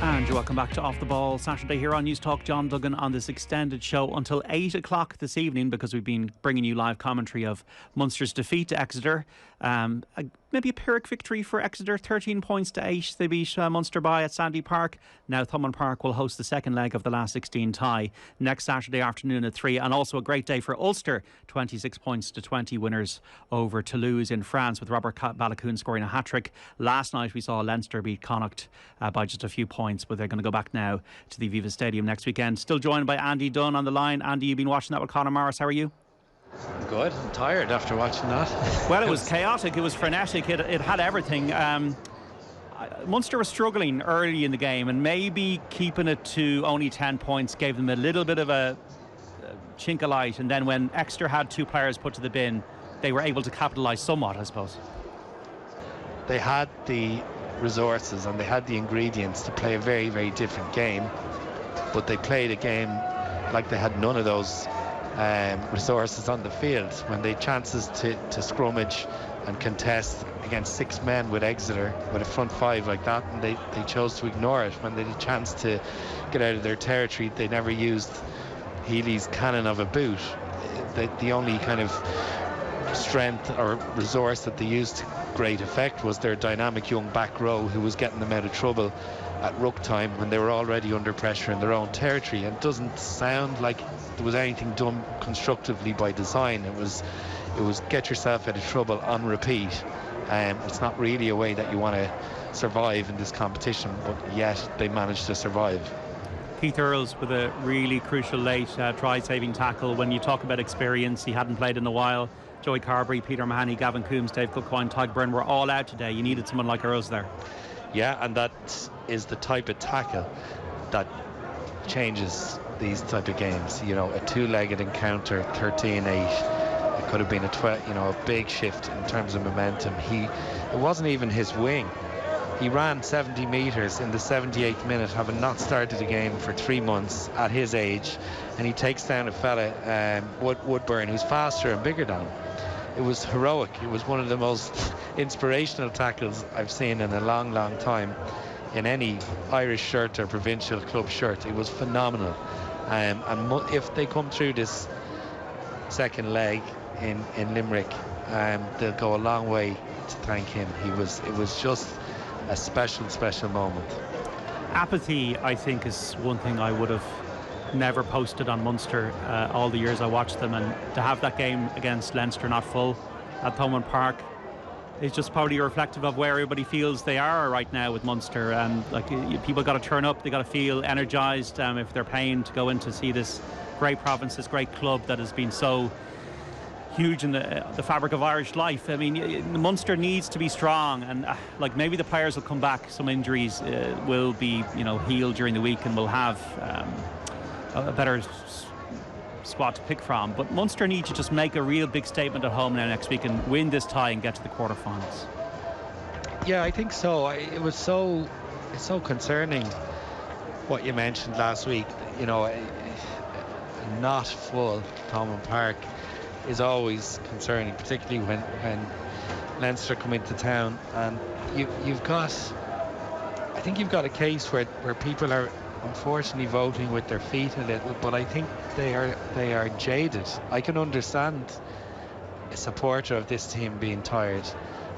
And welcome back to Off the Ball Saturday here on News Talk. John Duggan on this extended show until 8 o'clock this evening, because we've been bringing you live commentary of Munster's defeat to Exeter. Maybe a Pyrrhic victory for Exeter, 13 points to 8. They beat Munster by at Sandy Park. Now Thomond Park will host the second leg of the last 16 tie next Saturday afternoon at 3. And also a great day for Ulster, 26 points to 20 winners over Toulouse in France, with Robert Balakoon scoring a hat-trick. Last night we saw Leinster beat Connacht by just a few points, but they're going to go back now to the Aviva Stadium next weekend. Still joined by Andy Dunn on the line. Andy, you've been watching that with Conor Morris. How are you? Good. I'm tired after watching that. Well, it was chaotic. It was frenetic. It had everything. Munster was struggling early in the game, and maybe keeping it to only 10 points gave them a little bit of a chink of light. And then when Exeter had 2 players put to the bin, they were able to capitalise somewhat, I suppose. They had the resources and they had the ingredients to play a very, very different game, but they played a game like they had none of those resources on the field. When they had chances to scrummage and contest against 6 men with Exeter, with a front 5 like that, and they chose to ignore it. When they had a chance to get out of their territory, they never used Healy's cannon of a boot. The only kind of strength or resource that they used to great effect was their dynamic young back row, who was getting them out of trouble at ruck time when they were already under pressure in their own territory. And it doesn't sound like there was anything done constructively by design. It was get yourself out of trouble on repeat. It's not really a way that you want to survive in this competition, but yet they managed to survive. Keith Earls with a really crucial late try-saving tackle. When you talk about experience, he hadn't played in a while. Joey Carberry, Peter Mahoney, Gavin Coombs, Dave Kilcoyne, Todd Byrne were all out today. You needed someone like Earls there. Yeah, and that is the type of tackle that changes these type of games. You know, a 2-legged encounter, 13-8. It could have been a big shift in terms of momentum. It wasn't even his wing. He ran 70 metres in the 78th minute, having not started the game for 3 months at his age, and he takes down a fella, Woodburn, who's faster and bigger than him. It was heroic. It was one of the most inspirational tackles I've seen in a long, long time in any Irish shirt or provincial club shirt. It was phenomenal. And if they come through this second leg in Limerick, they'll go a long way to thank him. It was just a special moment. Apathy, I think, is one thing I would have never posted on Munster all the years I watched them, and to have that game against Leinster not full at Thomond Park is just probably reflective of where everybody feels they are right now with Munster. And people got to turn up, they got to feel energised if they're paying to go in to see this great province, this great club that has been so huge in the fabric of Irish life. I mean, Munster needs to be strong, and maybe the players will come back. Some injuries will be healed during the week, and we'll have a better squad to pick from. But Munster need to just make a real big statement at home now next week and win this tie and get to the quarterfinals. Yeah, I think so. It's so concerning what you mentioned last week. Not full Thomond Park is always concerning, particularly when Leinster come into town, and you've got a case where people are unfortunately voting with their feet a little, but I think they are jaded. I can understand a supporter of this team being tired.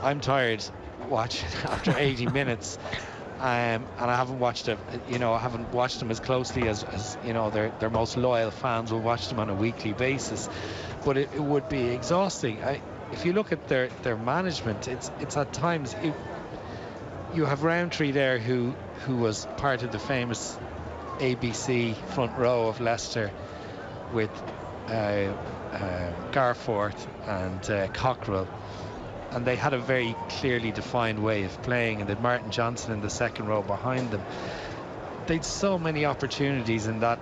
I'm tired watching after 80 minutes, and I haven't watched it. I haven't watched them as closely as their most loyal fans will watch them on a weekly basis. But it would be exhausting. If you look at their management, it's at times you have Rowntree there who was part of the famous ABC front row of Leicester with Garforth and Cockrell, and they had a very clearly defined way of playing, and then Martin Johnson in the second row behind them. They'd so many opportunities in that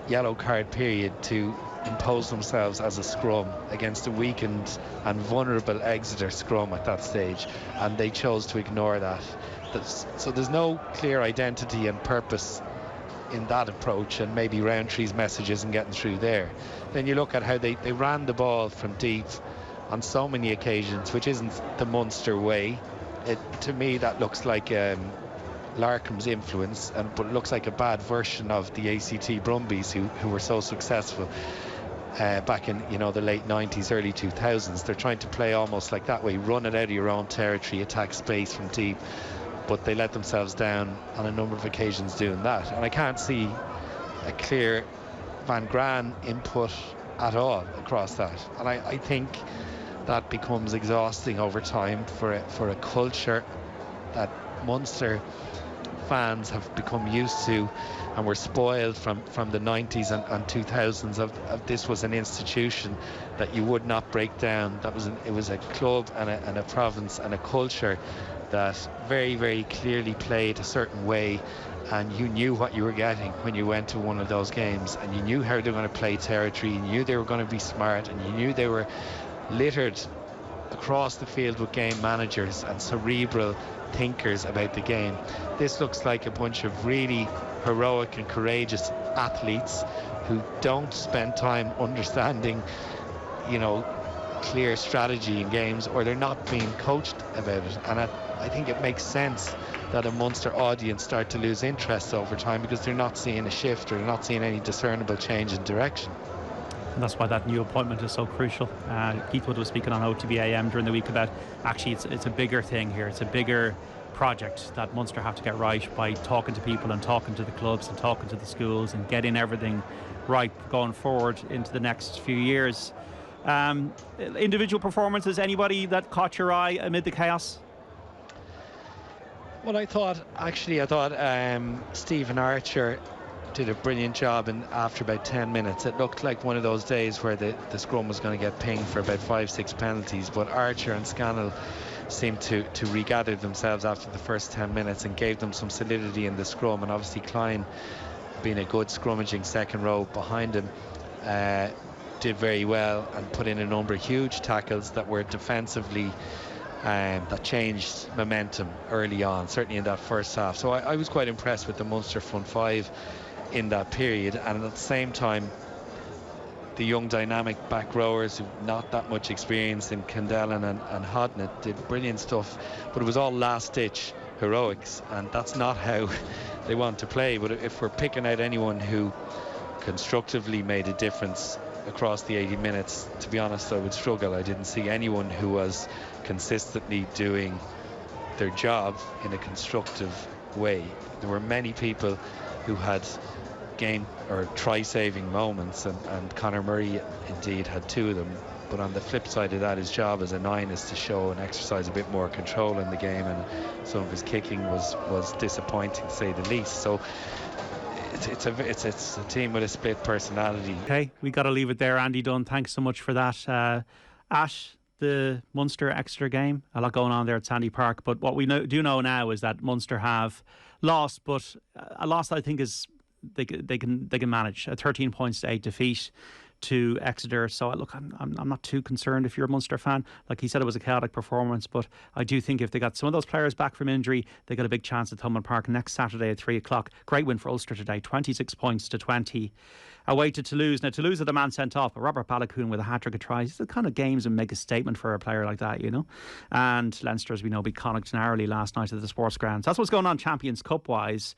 yellow card period to impose themselves as a scrum against a weakened and vulnerable Exeter scrum at that stage, and they chose to ignore that. So there's no clear identity and purpose in that approach, and maybe Rowntree's message isn't getting through there. Then you look at how they ran the ball from deep on so many occasions, which isn't the Munster way. To me, that looks like Larkham's influence, but it looks like a bad version of the ACT Brumbies who were so successful back in the late 90s, early 2000s. They're trying to play almost like that way, run it out of your own territory, attack space from deep, but they let themselves down on a number of occasions doing that. And I can't see a clear Van Graan input at all across that. And I think that becomes exhausting over time for a culture that Munster fans have become used to, and were spoiled from the 90s and 2000s of this was an institution that you would not break down. It was a club and a province and a culture that very, very clearly played a certain way, and you knew what you were getting when you went to one of those games, and you knew how they were going to play territory, you knew they were going to be smart, and you knew they were littered across the field with game managers and cerebral thinkers about the game. This looks like a bunch of really heroic and courageous athletes who don't spend time understanding clear strategy in games, or they're not being coached about it. And I think it makes sense that a Munster audience start to lose interest over time, because they're not seeing a shift, or they're not seeing any discernible change in direction. And that's why that new appointment is so crucial. Keith Wood was speaking on OTBAM during the week about actually it's a bigger thing here. It's a bigger project that Munster have to get right by talking to people and talking to the clubs and talking to the schools and getting everything right going forward into the next few years. Individual performances, anybody that caught your eye amid the chaos? Well, I thought Stephen Archer did a brilliant job, and after about 10 minutes it looked like one of those days where the scrum was going to get pinged for about 5-6 penalties, but Archer and Scannell seemed to regather themselves after the first 10 minutes and gave them some solidity in the scrum. And obviously Klein, being a good scrummaging second row behind him, did very well and put in a number of huge tackles that were defensively that changed momentum early on, certainly in that first half. So I was quite impressed with the Munster front five in that period, and at the same time the young dynamic back rowers who not that much experience in Kendellen and Hodnett did brilliant stuff, but it was all last ditch heroics, and that's not how they want to play. But if we're picking out anyone who constructively made a difference across the 80 minutes, to be honest, I would struggle. I didn't see anyone who was consistently doing their job in a constructive way. There were many people who had game or try-saving moments, and Conor Murray indeed had two of them. But on the flip side of that, his job as a 9 is to show and exercise a bit more control in the game, and some of his kicking was disappointing, to say the least. So it's a team with a split personality. Okay, we got to leave it there. Andy Dunn, thanks so much for that. Ash, the Munster Exeter game, a lot going on there at Sandy Park, but what we do know now is that Munster have lost, but a loss I think is they can manage. A 13 points to 8 defeat to Exeter. So look, I'm not too concerned if you're a Munster fan. Like he said, it was a chaotic performance, but I do think if they got some of those players back from injury, they got a big chance at Thomond Park next Saturday at 3 o'clock. Great win for Ulster today, 26 points to 20. Away to Toulouse. Now, Toulouse are the man sent off, but Robert Balakoon with a hat-trick of tries. It's the kind of games that make a statement for a player like that, And Leinster, as we know, beat Connacht narrowly last night at the Sports Grounds. That's what's going on Champions Cup-wise.